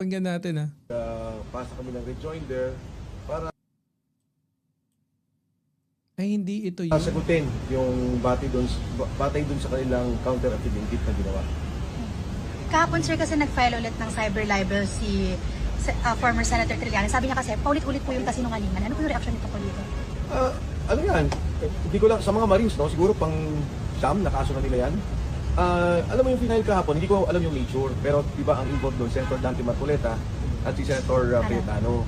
Pakinggan natin ha. Pasa kami ng rejoinder para Ay hindi ito yun. sagutin yung batay dun sa kanilang counter affidavit na ginawa. Kahapon sir kasi nag-file ulit ng cyber libel si former Senator Trillanes. Sabi niya kasi paulit-ulit po yung kasinungalingan. Ano po yung reaction nito po dito? Ano yan? Hindi ko lang, sa mga Marines, no? Siguro pang siyam na kaso na nila yan. Alam mo yung final kahapon, hindi ko alam yung nature, pero di ba ang involved doon, Senator Dante Marcoleta at si Senator Cayetano.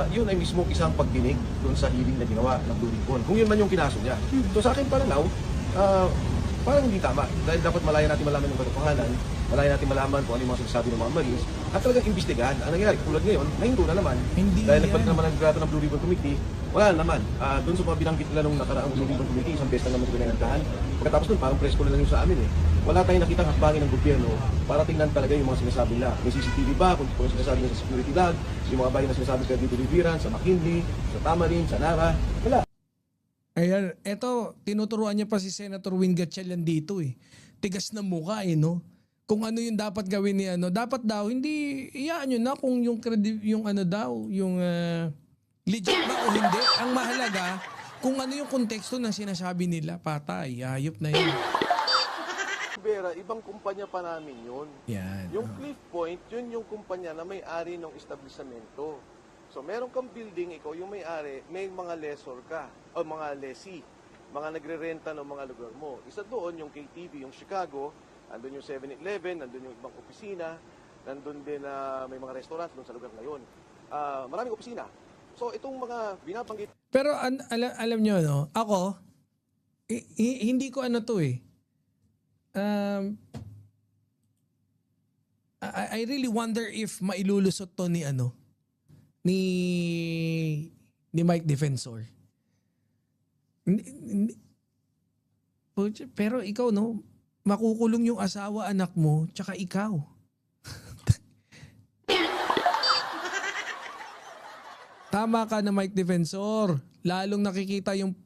Yun ay mismo isang pagdinig doon sa hearing na ginawa ng Blue Ribbon. Kung yun man yung kinaso niya. So sa akin parang now, parang hindi tama. Dahil dapat malaya natin malaman yung katotohanan, malaya natin malaman kung ano yung mga sinasabi ng mga Marines, at talagang imbestigahan. Ang nangyari, tulad ngayon, nahinto na naman. Hindi Dahil yan. nagbalik naman ang grato ng Blue Ribbon Committee, wala na naman. Doon sa mga binanggit nila nung nakaraang Blue Ribbon Committee, isang beses na naman sila nantahan. Pagkatapos nun, parang presko na lang yung sa amin eh. Wala tayong nakitang hakbangin ng gobyerno para tingnan talaga yung mga sinasabi nila. May CCTV ba? Kung yung sinasabi nila sa security log, yung mga bayan na sinasabi sa dito Riviran, sa McKinley, sa Tamarin, sa Nara, wala. Ayan, eto, tinuturuan niya pa si Senator Win Gatchalian dito eh. Tigas na mukha eh, no? Kung ano yung dapat gawin ni ano, dapat daw, hindi, iyaan nyo na kung yung, yung ano daw, yung legit ba o hindi. Ang mahalaga, kung ano yung konteksto ng sinasabi nila, patay, ayop na yun. Vera, ibang kumpanya pa namin yun. Yan. Yung Cliff Point, yun yung kumpanya na may-ari ng establishmento. So meron kang building, ikaw yung may-ari, may mga lessor ka, o mga lessee, mga nagre-renta ng mga lugar mo. Isa doon yung KTV, yung Chicago, nandun yung 7-Eleven, nandun yung ibang opisina, nandun din may mga restaurants doon sa lugar na yun. Maraming opisina. So itong mga binabanggit. Pero alam nyo, no? Ako, hindi ko ano to eh. I really wonder if mailulusot to ni ano, ni Mike Defensor. Pero ikaw, no? Makukulong yung asawa, anak mo, tsaka ikaw. Tama ka na Mike Defensor. Lalong nakikita yung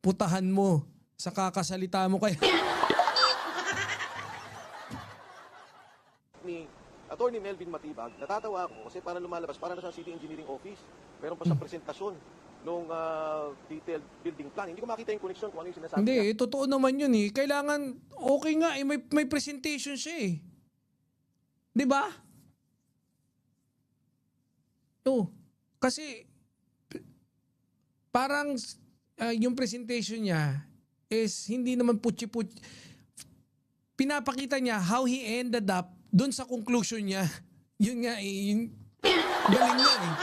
putahan mo sa kakasalita mo kaya. Ni Attorney Melvin Matibag, natatawa ako kasi parang lumalabas, parang nasa City Engineering Office. Meron pa sa presentasyon nung detailed building plan. Hindi ko makita yung connection kung ano yung sinasabi niya. Hindi, totoo naman yun eh. Kailangan, okay nga eh, may presentation siya eh. Di ba? Oo. Kasi, parang yung presentation niya is hindi naman putsi-putsi. Pinapakita niya how he ended up dun sa conclusion niya. Yun nga eh, yun, galing nga eh.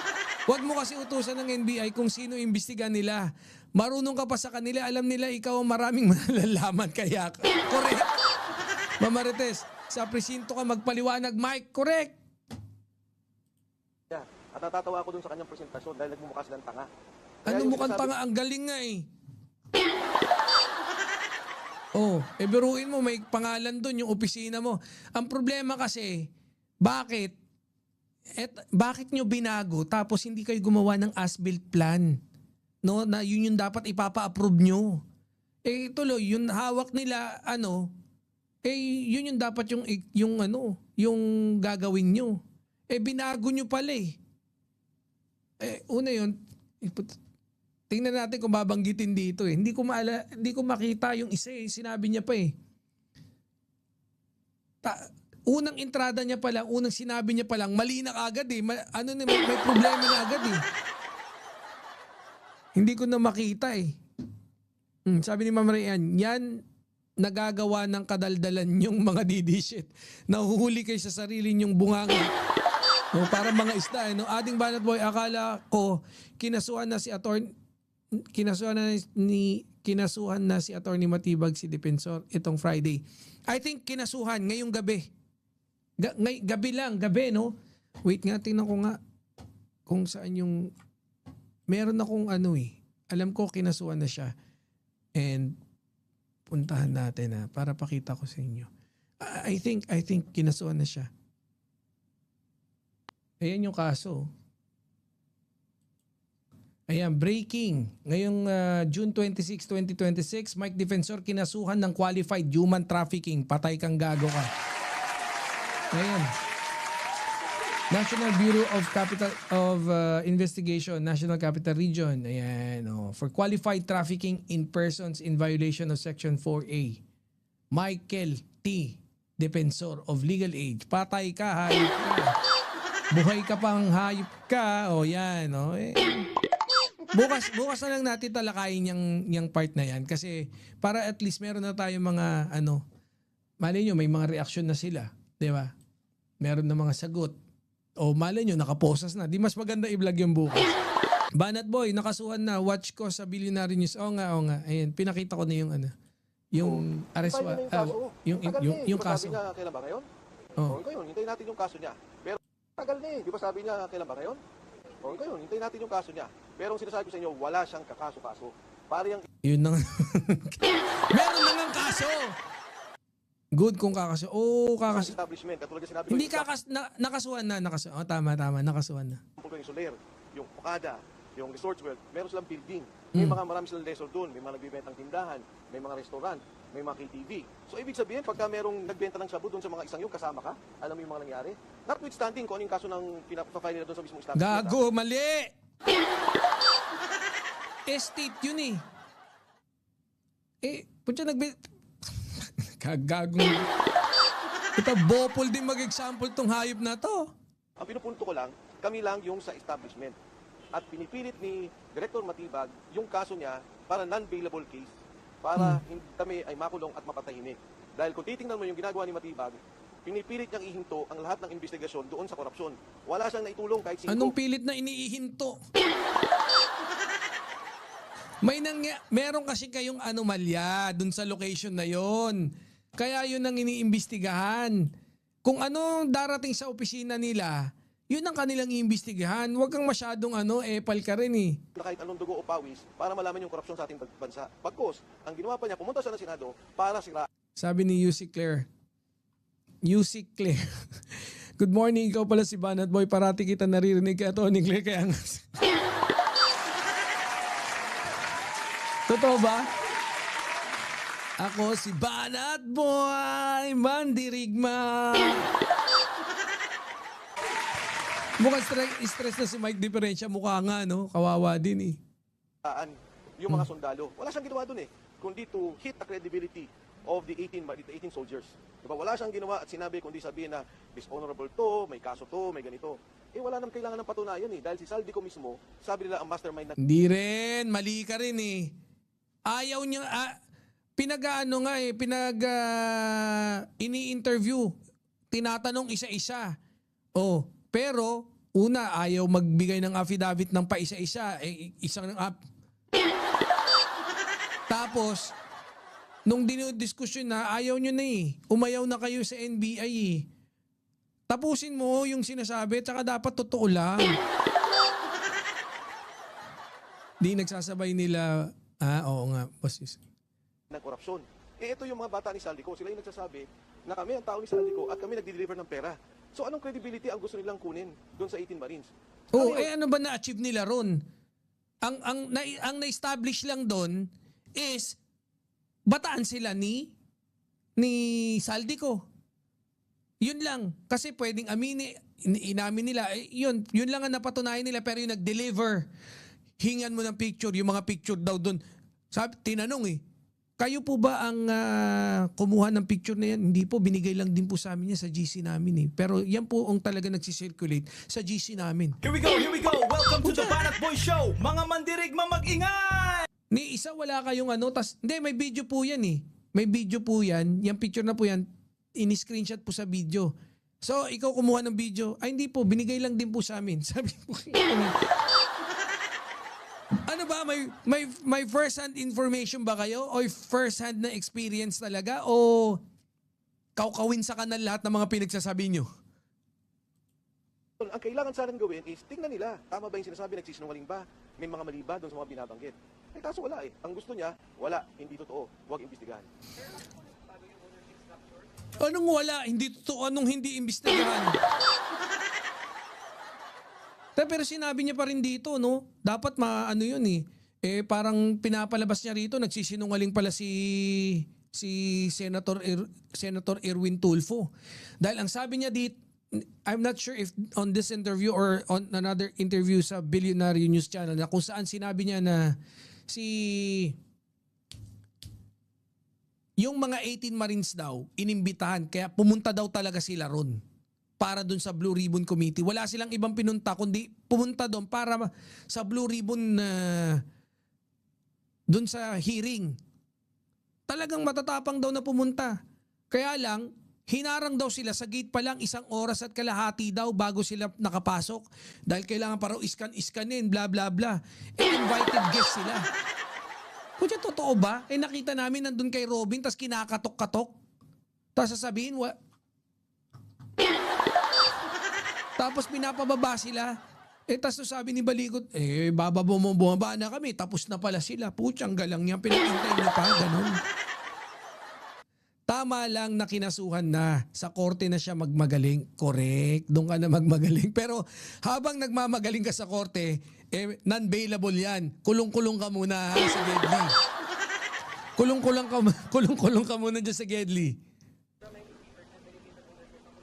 Huwag mo kasi utusan ng NBI kung sino imbestigan nila. Marunong ka pa sa kanila, alam nila ikaw ang maraming malalaman kaya. Correct. Mamarites, sa presinto ka magpaliwanag, Mike, correct. Yeah. At natatawa ako dun sa kanyang presentasyon dahil nagmumukha silang tanga. Ano mukhang tanga, ang galing nga eh. Oh, biruin mo, may pangalan doon yung opisina mo. Ang problema kasi, bakit nyo binago tapos hindi kayo gumawa ng as-built plan? No, na yun yung dapat ipapa-approve nyo. Eh tuloy, yun hawak nila, yun yung dapat yung gagawin nyo. Binago nyo pala eh. Una yun, tingnan natin kung babanggitin dito eh. Hindi ko makita yung isa eh. Sinabi niya pa eh. Unang entrada niya pa lang, unang sinabi niya pa lang, mali na agad eh. May problema na agad eh. Hindi ko na makita eh. Sabi ni Ma'am Rayan, yan nagagawa ng kadaldalan yung mga didishit. Nahuhuli kayo sa sarili nyong bunganga. No, para mga isda eh. No? Ading Banat Boy, akala ko kinasuhan na si Attorney Matibag si Defensor itong Friday. I think kinasuhan ngayong gabi. Gabi, no? Wait nga, tingnan ko nga kung saan yung meron akong alam ko kinasuhan na siya. And puntahan natin para pakita ko sa inyo. I think kinasuhan na siya. Ayan yung kaso. Ayan, breaking. Ngayong June 26, 2026, Mike Defensor kinasuhan ng qualified human trafficking. Patay kang gago ka. Ayan. National Bureau of Investigation, National Capital Region. Ayan, for qualified trafficking in persons in violation of Section 4A. Michael T. Defensor of Legal Age. Patay ka, hayop ka. Buhay ka pang hayop ka. O yan, bukas na lang natin talakayin yung part na yan. Kasi para at least meron na tayong mga, malay nyo, may mga reaksyon na sila. Di ba? Meron na mga sagot. O malay nyo, nakaposas na. Di mas maganda i-vlog yung bukas. Banat Boy, nakasuhan na. Watch ko sa Billionaire News. Oo nga. Ayan, pinakita ko na yung yung arrestwa, yung kaso. Sabi niya, kailan ba ngayon? Oh. Ngayon, hintayin natin yung kaso niya. Pero tagal na eh. Di ba sabi niya, kailan ba ngayon? Ngayon, hintayin natin yung kaso niya. Pero ang sinasabi ko sa inyo, wala siyang kakaso-kaso. Para yung Yun na nga. Meron na nga kaso! Good kung kakaso. Kakaso. establishment, katulad yung sinabi ko, Hindi nakasuhan na. Tama. Nakasuhan na. yung Soler, yung Okada, yung Resorts World, meron silang building. May marami silang resort doon, may mga nagbibentang tindahan, may mga restaurant, may mga KTV. So ibig sabihin, pagka merong nagbenta ng shabu doon sa mga isang yung kasama ka, alam mo yung mga nangyari? Notwithstanding kung ano yung kaso ng pinapafile nila doon sa mismong establishment. Gago, mali! Estate yun eh. Punta Kagagong. Ito, bopol din mag-example tong hayop na to. Ang pinupunto ko lang, kami lang yung sa establishment. At pinipilit ni Director Matibag yung kaso niya para non-bailable case para hindi kami ay makulong at mapatahimik. Dahil kung titingnan mo yung ginagawa ni Matibag, pinipilit niyang ihinto ang lahat ng investigasyon doon sa korupsyon. Wala siyang naitulong kahit sino. Anong pilit na iniihinto? Meron kasi kayong anomalya dun sa location na yon. Kaya yun ang iniimbestigahan. Kung anong darating sa opisina nila, yun ang kanilang iimbestigahan. Huwag kang masyadong epal ka rin eh. Kahit anong dugo o pawis para malaman yung korupsyon sa ating bansa. Pagkos, ang ginawa pa niya, pumunta siya ng Senado para sira. Sabi ni UC Claire. Good morning, ikaw pala si Banat Boy. Parati kita naririnig kay Tony Claire. Kaya nga. Totoo ba? Ako si Banat Boy, mandirigma. Mukhang stress na si Mike Diferensya. Mukha nga, kawawa din eh. Yung mga sundalo. Wala siyang ginawa doon eh. Kundi to hit the credibility of the 18 soldiers. Diba? Wala siyang ginawa at sinabi kundi sabihin na dishonorable to, may kaso to, may ganito. Wala nang kailangan ng patunayan eh. Dahil si Saldico mismo, sabi nila ang mastermind na... Hindi rin. Mali ka rin eh. Ayaw niya... ini-interview. Tinatanong isa-isa. Pero, una, ayaw magbigay ng affidavit ng pa-isa-isa. Isang Tapos, nung dinudiskusyon na, ayaw nyo na eh. Umayaw na kayo sa NBI eh. Tapusin mo yung sinasabi, tsaka dapat totoo lang. Di nagsasabay nila, oo nga, boss. ng korupsyon. Ito yung mga bata ni Saldico. Sila yung nagsasabi na kami ang tao ni Saldico at kami nagdi-deliver ng pera. So anong credibility ang gusto nilang kunin doon sa 18 Marines? Ano ba na-achieve nila ron? Ang na-establish lang doon is bataan sila ni Saldico. Yun lang. Kasi pwedeng inamin nila. Yun lang ang napatunayan nila pero yung nag-deliver. Hingan mo ng picture. Yung mga picture daw doon. Tinanong kayo po ba ang kumuha ng picture na yan? Hindi po, binigay lang din po sa amin yan sa GC namin Pero yan po ang talaga nagsisirculate sa GC namin. Here we go! Welcome to the Banat Boy Show! Mga mandirigma mag-ingay! Ni isa wala kayong hindi, may video po yan May video po yan. Yung picture na po yan, ini-screenshot po sa video. So, ikaw kumuha ng video. Ay, hindi po, binigay lang din po sa amin. Sabi po, ano ba, may first-hand information ba kayo? O first-hand na experience talaga? O kaukawin sa kanal lahat ng mga pinagsasabi nyo? Ang kailangan sanang gawin is tingnan nila. Tama ba yung sinasabi? Nagsisinungaling ba? May mga mali ba doon sa mga binabanggit? Kaso wala Ang gusto niya, wala. Hindi totoo. Huwag imbestigahan. Anong wala? Hindi totoo. Anong hindi imbestigahan? Pero sinabi niya pa rin dito, dapat yun parang pinapalabas niya rito, nagsisinungaling pala si Senator Erwin Tulfo. Dahil ang sabi niya dito, I'm not sure if on this interview or on another interview sa Billionaire News Channel na kung saan sinabi niya na yung mga 18 Marines daw, inimbitahan, kaya pumunta daw talaga sila ron para dun sa Blue Ribbon Committee. Wala silang ibang pinunta, kundi pumunta doon para sa Blue Ribbon dun sa hearing. Talagang matatapang daw na pumunta. Kaya lang, hinarang daw sila sa gate pa lang 1 oras at kalahati daw bago sila nakapasok dahil kailangan pa raw iskanin, bla bla bla. Invited guest sila. Kutya, totoo ba? Nakita namin nandun kay Robin tas kinakatok-katok. Tapos sasabihin, tapos pinapababa sila. Tapos sabi ni Baligot, bumaba na kami, tapos na pala sila. Putyang galang yan, pinakintay niyo pa, ganun. Tama lang na kinasuhan na. Sa korte na siya magmagaling. Correct. Doon ka na magmagaling. Pero habang nagmamagaling ka sa korte, non-bailable yan. Kulong-kulong ka muna sa Gedli. Kulong-kulong ka muna dyan sa Gedli.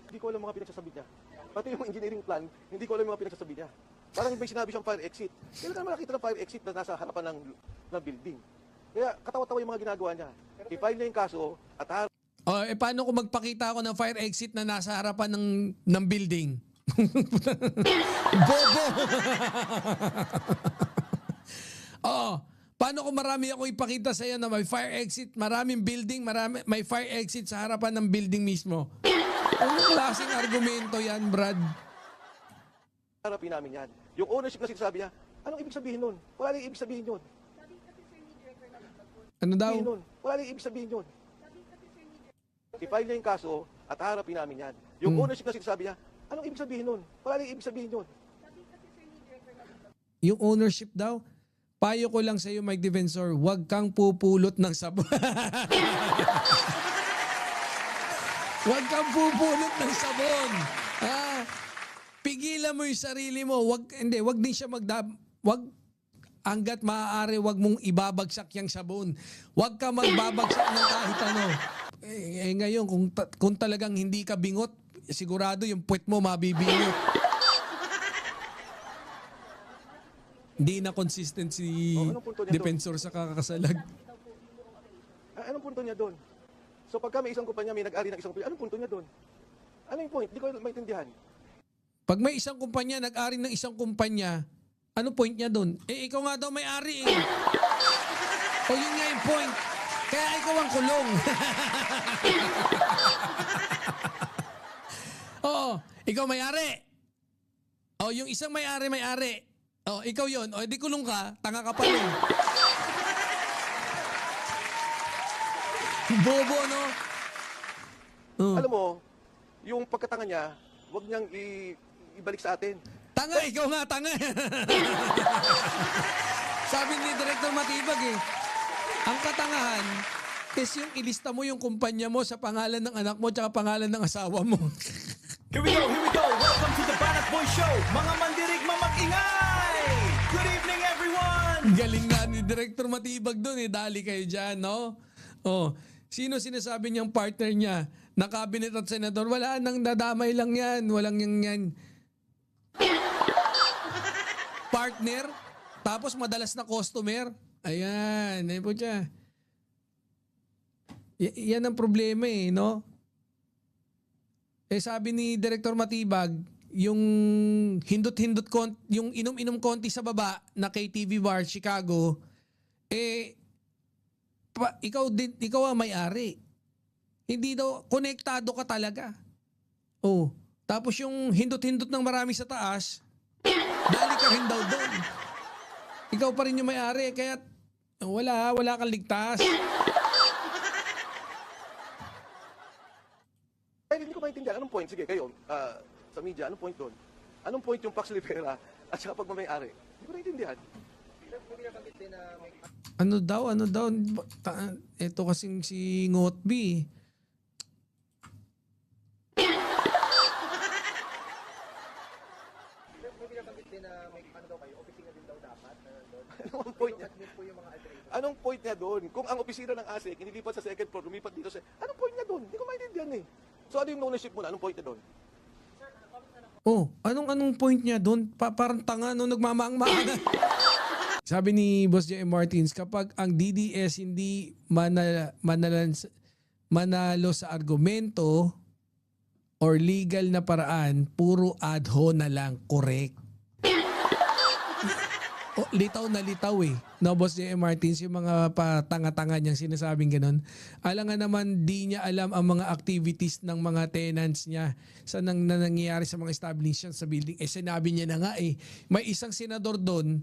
Hindi ko alam mga pinagsasabi niya. Pati yung engineering plan, hindi ko alam yung mga pinagsasabi niya. Parang may sinabi siyang fire exit. Kailan ka naman nakita ng fire exit na nasa harapan ng building? Kaya katawa-tawa yung mga ginagawa niya. I-file niya yung kaso at Paano kung magpakita ako ng fire exit na nasa harapan ng building? Bobo! Paano kung marami ako ipakita sa iyo na may fire exit, maraming building, may fire exit sa harapan ng building mismo? Anong klaseng argumento yan, Brad? harapin namin yan. Yung ownership na sinasabi niya, anong ibig sabihin nun? Wala nang ibig sabihin yun. Ano daw? Wala nang ibig sabihin yun. I-file niya yung kaso at harapin namin yan. Yung ownership na sinasabi niya, anong ibig sabihin nun? Wala nang ibig sabihin yun. Yung ownership daw, payo ko lang sa iyo, Mike Defensor, huwag kang pupulot ng sabon. Huwag kang pupulot ng sabon. Pigilan mo yung sarili mo. Wag din siya wag hangga't maaari, wag mong ibabagsak yung sabon. Wag ka magbabagsak ng kahit ano. Ngayon, kung talagang hindi ka bingot, sigurado yung puwet mo mabibingot. Hindi na consistent si Defensor sa kakakasalag. Anong punto niya doon? So pagka may isang kumpanya, may nag-ari ng isang kumpanya, anong punto niya doon? Ano yung point? Hindi ko maintindihan. Pag may isang kumpanya, nag-ari ng isang kumpanya, ano point niya doon? Ikaw nga daw may-ari eh. O yun nga yung point. Kaya ikaw ang kulong. Oo, ikaw may-ari. O yung isang may-ari. O ikaw yun. O di kulong ka, tanga ka pa rin. Bobo, no? Alam mo, yung pagkatanga niya, wag niyang ibalik sa atin. Tanga, ikaw nga, tanga. Sabi ni Director Matibag ang katangahan is yung ilista mo yung kumpanya mo sa pangalan ng anak mo tsaka pangalan ng asawa mo. Here we go. Welcome to the Banat Boy Show. Mga mandirigma mag-ingay! Good evening, everyone! Galing nga ni Director Matibag doon dali kayo dyan, no? Sino sinasabi niyang partner niya na cabinet at senador? Wala nang dadamay lang yan. Walang yan. Partner, tapos madalas na customer. Ayan, ayun po siya. Yan ang problema no? Sabi ni Director Matibag, yung hindot-hindot yung inom-inom konti sa baba na KTV Bar, Chicago, ikaw ang may-ari. Hindi daw, konektado ka talaga. Tapos yung hindot-hindot ng marami sa taas, dali ka rin daw doon. Ikaw pa rin yung may-ari, kaya wala kang ligtas. Ay, hindi ko maintindihan. Anong point? Sige, kayo, sa media, anong point doon? Anong point yung Pax Libera at saka pagmamay-ari? Hindi ko naintindihan. Ano daw? Ito kasing si Ngotby. Anong point niya? Anong point niya doon? Kung ang opisina ng ASEC, inilipat sa second floor, lumipat dito sa... Anong point niya doon? Hindi ko maintindihan So ano yung ownership mo na? Anong point niya doon? Oh, anong point niya doon? Parang tanga no, nagmamaang-maangan. Sabi ni Boss J.M. Martins, kapag ang DDS hindi manalo sa argumento or legal na paraan, puro ad ho na lang, correct. Oh, litaw na litaw eh. No, Boss J.M. Martins, yung mga patanga-tanga niyang sinasabing ganun. Alam nga naman, di niya alam ang mga activities ng mga tenants niya sa nangyayari sa mga establishments sa building. Eh, sinabi niya na nga eh. May isang senador doon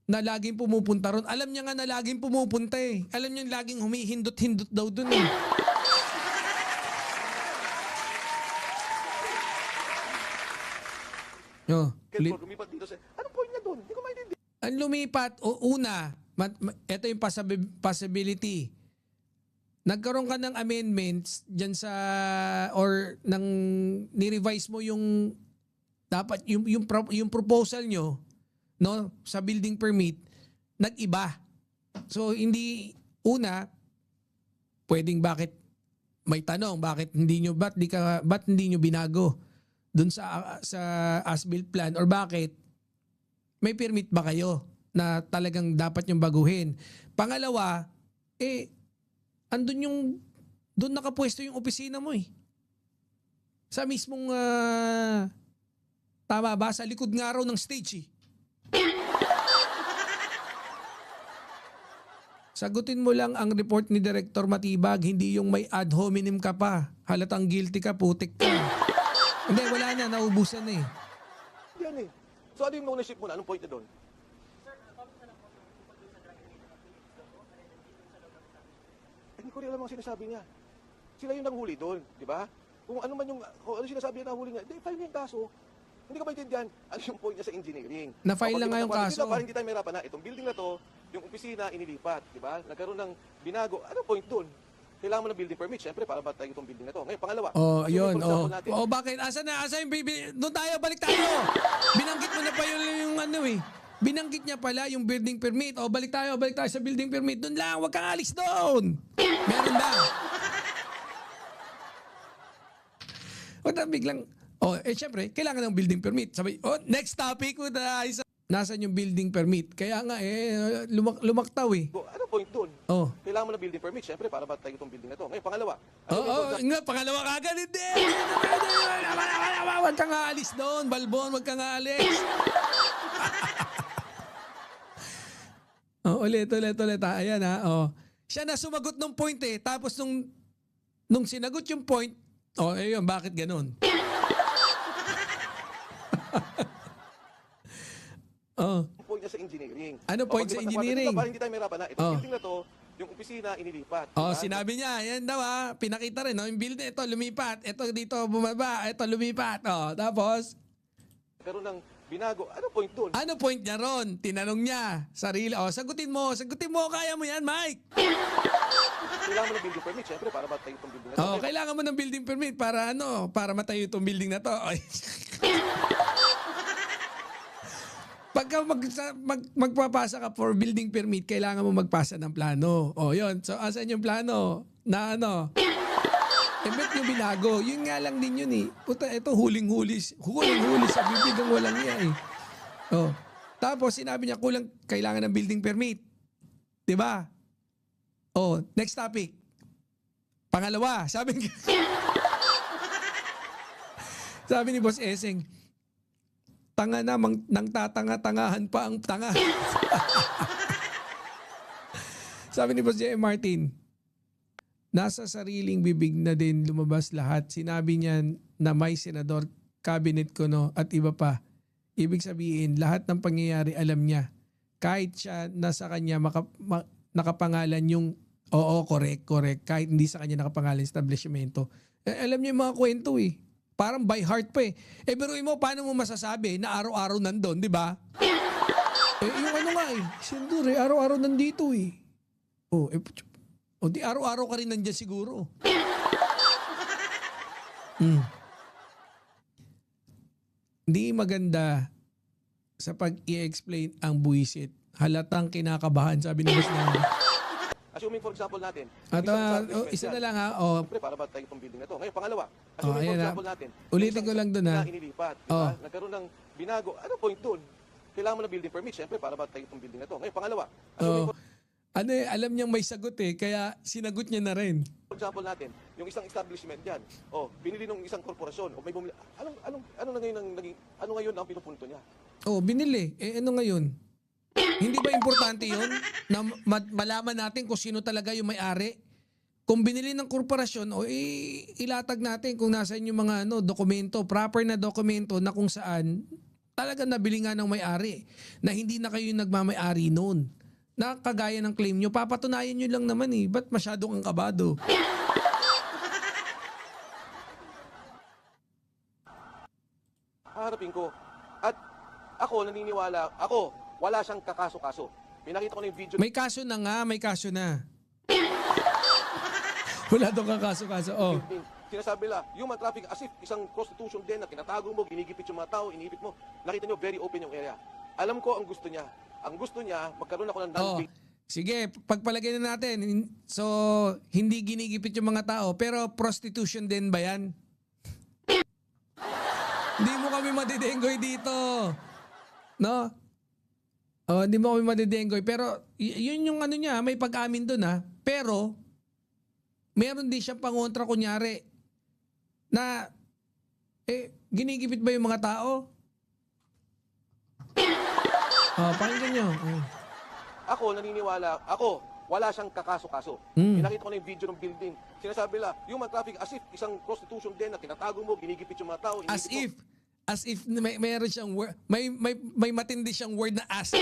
na laging pumupunta ron. Alam niya nga na laging pumupunta eh. Alam niya laging humihindot-hindot daw doon eh. Oh, Lumipat dito sa... Anong point niya doon? Hindi ko maintindihan. ang lumipat, o una, ito yung possibility. Nagkaroon ka ng amendments dyan sa, or nang ni-revise mo yung, dapat, yung proposal nyo, no, sa building permit, nag-iba. So, hindi, una, pwedeng bakit, may tanong, ba't hindi nyo binago dun sa as-built plan, or bakit, may permit ba kayo na talagang dapat yung baguhin? Pangalawa, doon nakapwesto yung opisina mo eh. Sa mismong, tama ba? Sa likod nga raw ng stage eh. Sagutin mo lang ang report ni Director Matibag, hindi yung may ad hominem ka pa. Halatang guilty ka, putik ka. Hindi, wala na, naubusan na eh. Yan eh. So ano yung ownership muna? Anong point na doon? Hindi ko rin alam ang sinasabi niya. Sila yung nanghuli doon, di ba? Kung ano sinasabi niya nanghuli niya, file niya yung kaso. Hindi ko maintindihan ano yung point niya sa engineering. Na-file na nga yung kaso. Para hindi tayo mahirapan na itong building na to, yung opisina inilipat, di ba? Nagkaroon ng binago. Ano point doon? Kailangan mo ng building permit, syempre, para matay itong building na to. Ngayon, pangalawa. Oh, yun. for example natin, Bakit? Asa yung doon tayo, balik tayo. Binanggit mo na pa yung ano eh. Binanggit niya pala yung building permit. Balik tayo sa building permit. Doon lang, wag kang alis doon. Meron ba? Biglang, syempre, kailangan ng building permit. Sabi, next topic mo na nasan yung building permit? Kaya nga lumaktaw eh. ano point doon? Oh. Kailangan mo ng building permit, syempre, para matay itong building na to. Ngayon, pangalawa. Pangalawa kagad, hindi. Wag kang aalis doon, Balbon, wag kang aalis. Ulit. Ayan ha. Siya na sumagot ng point eh. Tapos nung sinagot yung point, ayun, bakit ganun? Point niya sa engineering. Ano point sa engineering? Para hindi tayo mahirapan na itong building na to, yung opisina inilipat. Sinabi niya, yan daw pinakita rin, yung building, ito lumipat, ito dito bumaba, ito lumipat. Tapos, Nagkaroon ng binago. Ano point doon? ano point niya ron? Tinanong niya, sarili, sagutin mo, kaya mo yan, Mike. Kailangan mo ng building permit, syempre, para matay itong building na to. Kailangan mo ng building permit para matayo itong building na to. Pagka magpapasa ka for building permit, kailangan mo magpasa ng plano. Yun. So, asan yung plano? Na ano? Bet yung binago. Yun nga lang din yun eh. Puta, ito huling-huli sa bibig ang walang niya eh. Tapos, sinabi niya kailangan ng building permit. Diba? Next topic. Pangalawa, sabi ni Boss Eseng, tanga na, nang tatanga-tangahan pa ang tanga. Sabi ni Boss J.M. Martin, nasa sariling bibig na din lumabas lahat. Sinabi niya na may senador, cabinet ko at iba pa. Ibig sabihin, lahat ng pangyayari alam niya. Kahit siya nasa kanya nakapangalan yung, correct. Kahit hindi sa kanya nakapangalan establishmento. Alam niya yung mga kwento eh. Parang by heart pa eh. Biruin mo, paano mo masasabi na araw-araw nandun, di ba? Yung ano nga eh, senador araw-araw nandito eh. Di araw-araw ka rin nandyan siguro. Hindi maganda sa pag i-explain ang buwisit. Halatang kinakabahan, sabi ni Boss Nando. Assuming for example natin, At isang establishment isa yan. na lang ha. Oh, Siyempre, para ba tayo itong building na to? Ngayon, pangalawa, assuming ayan for na. example natin, Ulitin isang ko lang dun, ha. na inilipat, Oh. diba? Nagkaroon ng binago, ano point dun? Kailangan mo ng building permit, siyempre, para ba tayo itong building na to? Ngayon, pangalawa, assuming oh. Ano eh, alam niyang may sagot eh, kaya sinagot niya na rin. for example natin, yung isang establishment yan, binili ng isang korporasyon, o may bumili, ano na ngayon ang naging, ano ngayon ang pinupunto niya? Oh, binili. Eh ano ngayon? Hindi ba importante 'yun na malaman natin kung sino talaga yung may-ari? Kung binili ng korporasyon, ilatag natin kung nasaan yung mga dokumento, proper na dokumento na kung saan talaga nabili nga ng may-ari, na hindi na kayo yung nagmamay-ari noon. Na kagaya ng claim nyo, papatunayan nyo lang naman eh. Ba't masyadong ang kabado? Haharapin ko. At ako, naniniwala, wala siyang kakaso-kaso. Pinakita ko na yung video. May kaso na nga, may kaso na. Wala daw kakaso-kaso. Oh. Sinasabi nila, human trafficking as if isang prostitution din na tinatago mo, ginigipit yung mga tao, iniipit mo. Nakita nyo, very open yung area. Alam ko ang gusto niya. Ang gusto niya, magkaroon ako ng Oh. non-bait. Sige, pagpalagay na natin. So, hindi ginigipit yung mga tao, pero prostitution din ba yan? Hindi mo kami madidenggoy dito. No? Oh, hindi mo kami madidenggoy. Pero, yun yung ano niya, may pag-amin dun ha. Pero, meron din siyang pangontra kunyari na, ginigipit ba yung mga tao? Oh, pakinggan nyo. Oh. Ako, naniniwala, wala siyang kakaso-kaso. Mm. Pinakita ko na yung video ng building. Sinasabi nila, human trafficking as if isang prostitution din na tinatago mo, ginigipit yung mga tao, As iniipit mo. if mayroon siyang word, may matindi siyang word na as if.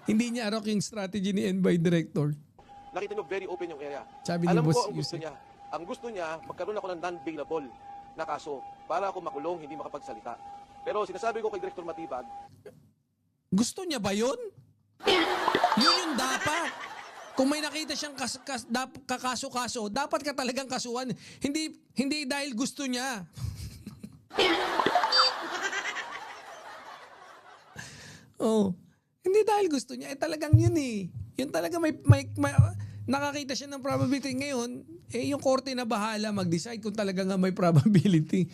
Hindi niya arok yung strategy ni NBI Director. Nakita nyo, very open yung area. Sabi ni Alam Boss ko ang gusto Yusek. niya. Ang gusto niya, magkaroon ako ng non-bailable na kaso para ako makulong, hindi makapagsalita. Pero sinasabi ko kay Director Matibag, Gusto niya ba yun? Yun yung dapat. Kung may nakita siyang kakaso-kaso, dapat ka talagang kasuhan. Hindi dahil gusto niya. Oh, hindi dahil gusto niya. Talagang yun eh. Yun talaga may nakakita siya ng probability. Ngayon, yung korte na bahala mag-decide kung talaga nga may probability.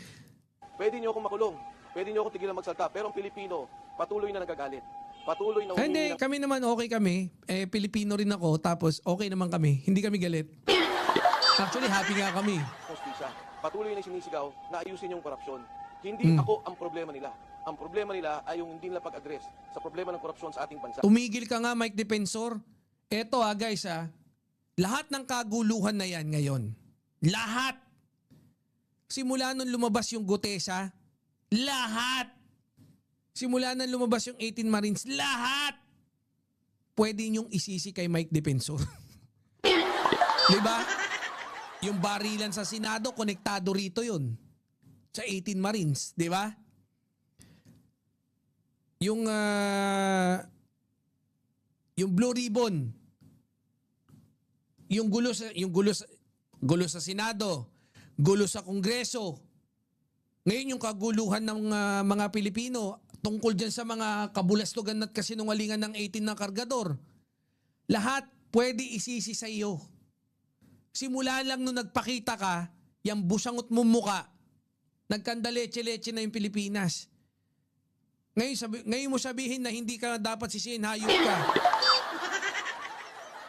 pwede niyo akong makulong, pwede niyo akong tigilan magsalta, pero ang Pilipino, patuloy na nagagalit. Patuloy na Hindi, kami naman okay kami. Pilipino rin ako, tapos okay naman kami. Hindi kami galit. Actually, happy nga kami. hostisya. Patuloy na sinisigaw na ayusin yung korupsyon. Hindi ako ang problema nila. Ang problema nila ay yung hindi nila pag-address sa problema ng korupsyon sa ating bansa. Tumigil ka nga, Mike Defensor. Eto guys lahat ng kaguluhan na yan ngayon. Lahat. Simula nung lumabas yung Gutesa, lahat. Simula nung lumabas yung 18 Marines, lahat. Pwede niyong isisi kay Mike Defensor. Diba? Yung barilan sa Senado, konektado rito yun. Sa 18 Marines, di ba? Yung Blue Ribbon, yung gulo sa Senado, gulo sa Kongreso. Ngayon yung kaguluhan ng mga Pilipino tungkol dyan sa mga kabulastugan at kasinungalingan ng 18 na kargador. Lahat pwede isisi sa iyo. Simula lang nung nagpakita ka, yung busangot mo muka, nagkandaleche-leche na yung Pilipinas. Ngayon mo sabihin na hindi ka dapat sisihin, hayop ka.